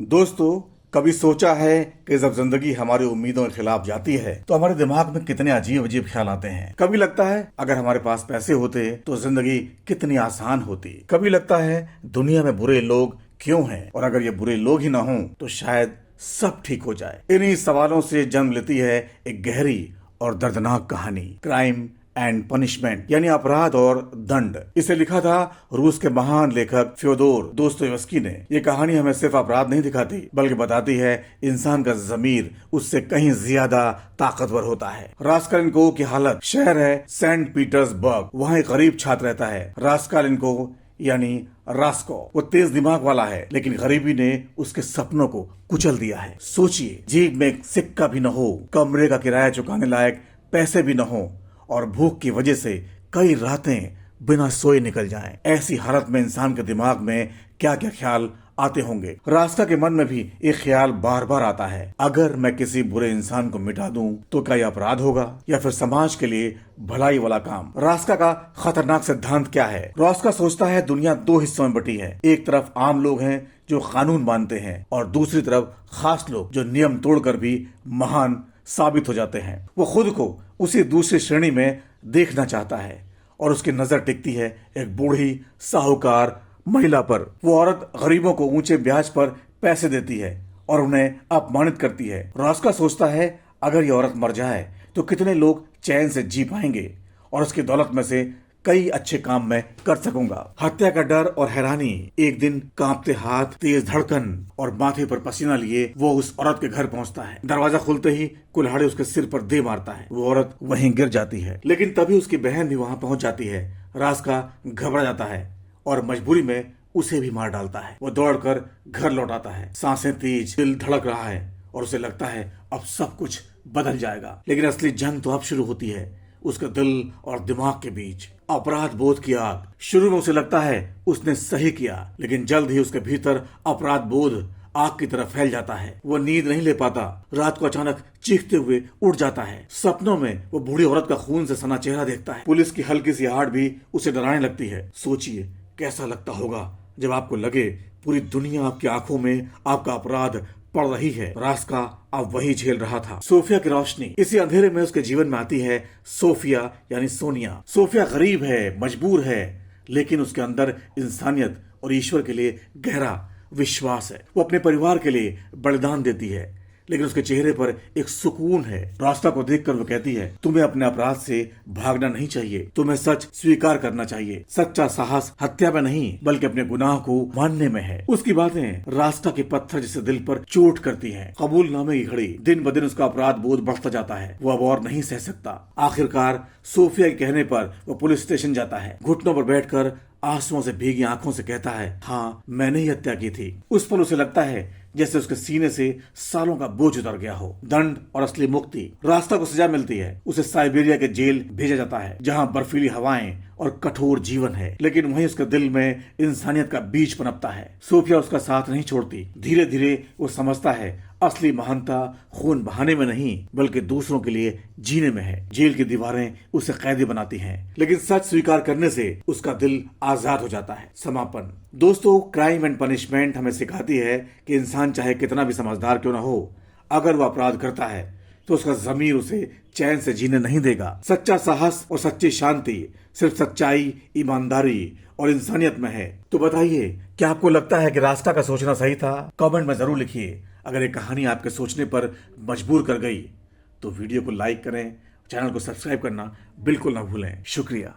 दोस्तों, कभी सोचा है कि जब जिंदगी हमारी उम्मीदों के खिलाफ जाती है तो हमारे दिमाग में कितने अजीब अजीब ख्याल आते हैं। कभी लगता है अगर हमारे पास पैसे होते तो जिंदगी कितनी आसान होती। कभी लगता है दुनिया में बुरे लोग क्यों हैं और अगर ये बुरे लोग ही ना हों तो शायद सब ठीक हो जाए। इन्हीं सवालों से जन्म लेती है एक गहरी और दर्दनाक कहानी, क्राइम एंड पनिशमेंट यानी अपराध और दंड। इसे लिखा था रूस के महान लेखक फ्योदोर दोस्तोयेव्स्की ने। ये कहानी हमें सिर्फ अपराध नहीं दिखाती बल्कि बताती है इंसान का जमीर उससे कहीं ज्यादा ताकतवर होता है। रास्कालिनकोव की हालत, शहर है सेंट पीटर्सबर्ग। वहाँ एक गरीब छात्र रहता है, रास्कालिनकोव यानी रास्को। वो तेज दिमाग वाला है लेकिन गरीबी ने उसके सपनों को कुचल दिया है। सोचिए, जेब में एक सिक्का भी न हो, कमरे का किराया चुकाने लायक पैसे भी न हो और भूख की वजह से कई रातें बिना सोए निकल जाएं। ऐसी हालत में इंसान के दिमाग में क्या क्या ख्याल आते होंगे। रास्का के मन में भी एक ख्याल बार बार आता है, अगर मैं किसी बुरे इंसान को मिटा दूं तो क्या यह अपराध होगा या फिर समाज के लिए भलाई वाला काम। रास्का का खतरनाक सिद्धांत क्या है? रास्का सोचता है दुनिया दो हिस्सों में बटी है। एक तरफ आम लोग हैं जो कानून मानते हैं और दूसरी तरफ खास लोग जो नियम तोड़कर भी महान साबित हो जाते हैं। वो खुद को उसी दूसरी श्रेणी में देखना चाहता है और उसकी नजर टिकती है एक बूढ़ी साहूकार महिला पर। वो औरत गरीबों को ऊंचे ब्याज पर पैसे देती है और उन्हें अपमानित करती है। रास्का सोचता है अगर ये औरत मर जाए तो कितने लोग चैन से जी पाएंगे और उसकी दौलत में से कई अच्छे काम मैं कर सकूंगा। हत्या का डर और हैरानी। एक दिन कांपते हाथ, तेज धड़कन और माथे पर पसीना लिए वो उस औरत के घर पहुंचता है। दरवाजा खुलते ही कुल्हाड़ी उसके सिर पर दे मारता है। वो औरत वहीं गिर जाती है लेकिन तभी उसकी बहन भी वहां पहुंच जाती है। रास्का घबरा जाता है और मजबूरी में उसे भी मार डालता है। वो दौड़कर घर लौट आता है, सांसें तेज, दिल धड़क रहा है और उसे लगता है अब सब कुछ बदल जाएगा। लेकिन असली जंग तो अब शुरू होती है, उसके दिल और दिमाग के बीच। अपराध बोध की आग। शुरू में उसे लगता है उसने सही किया लेकिन जल्द ही उसके भीतर अपराध बोध आग की तरफ फैल जाता है। वो नींद नहीं ले पाता। रात को अचानक चीखते हुए उठ जाता है। सपनों में वो बूढ़ी औरत का खून से सना चेहरा देखता है। पुलिस की हल्की सी आहट भी उसे डराने लगती है। सोचिए कैसा लगता होगा जब आपको लगे पूरी दुनिया आपकी आंखों में आपका अपराध पड़ रही है। रास्का अब वही झेल रहा था। सोफिया की रोशनी। इसी अंधेरे में उसके जीवन में आती है सोफिया यानी सोनिया। सोफिया गरीब है, मजबूर है, लेकिन उसके अंदर इंसानियत और ईश्वर के लिए गहरा विश्वास है। वो अपने परिवार के लिए बलिदान देती है लेकिन उसके चेहरे पर एक सुकून है। रास्ता को देखकर वो कहती है तुम्हें अपने अपराध से भागना नहीं चाहिए, तुम्हें सच स्वीकार करना चाहिए। सच्चा साहस हत्या में नहीं बल्कि अपने गुनाह को मानने में है। उसकी बातें रास्ता के पत्थर जैसे दिल पर चोट करती हैं। कबूलनामे की घड़ी। दिन ब दिन उसका अपराध बोध बढ़ता जाता है। वो अब और नहीं सह सकता। आखिरकार सोफिया के कहने पर वो पुलिस स्टेशन जाता है। घुटनों पर बैठकर आंसुओं से भीगी आंखों से कहता है हाँ, मैंने ही हत्या की थी। उस पल उसे लगता है जैसे उसके सीने से सालों का बोझ उतर गया हो। दंड और असली मुक्ति। रास्ता को सजा मिलती है। उसे साइबेरिया के जेल भेजा जाता है जहाँ बर्फीली हवाएं और कठोर जीवन है, लेकिन वहीं उसके दिल में इंसानियत का बीज पनपता है। सोफिया उसका साथ नहीं छोड़ती। धीरे धीरे वो समझता है असली महानता खून बहाने में नहीं बल्कि दूसरों के लिए जीने में है। जेल की दीवारें उसे कैदी बनाती हैं लेकिन सच स्वीकार करने से उसका दिल आजाद हो जाता है। समापन। दोस्तों, क्राइम एंड पनिशमेंट हमें सिखाती है कि इंसान चाहे कितना भी समझदार क्यों न हो, अगर वो अपराध करता है तो उसका जमीर उसे चैन से जीने नहीं देगा। सच्चा साहस और सच्ची शांति सिर्फ सच्चाई, ईमानदारी और इंसानियत में है। तो बताइए, क्या आपको लगता है कि रास्ता का सोचना सही था? कमेंट में जरूर लिखिए। अगर ये कहानी आपके सोचने पर मजबूर कर गई तो वीडियो को लाइक करें, चैनल को सब्सक्राइब करना बिल्कुल ना भूलें। शुक्रिया।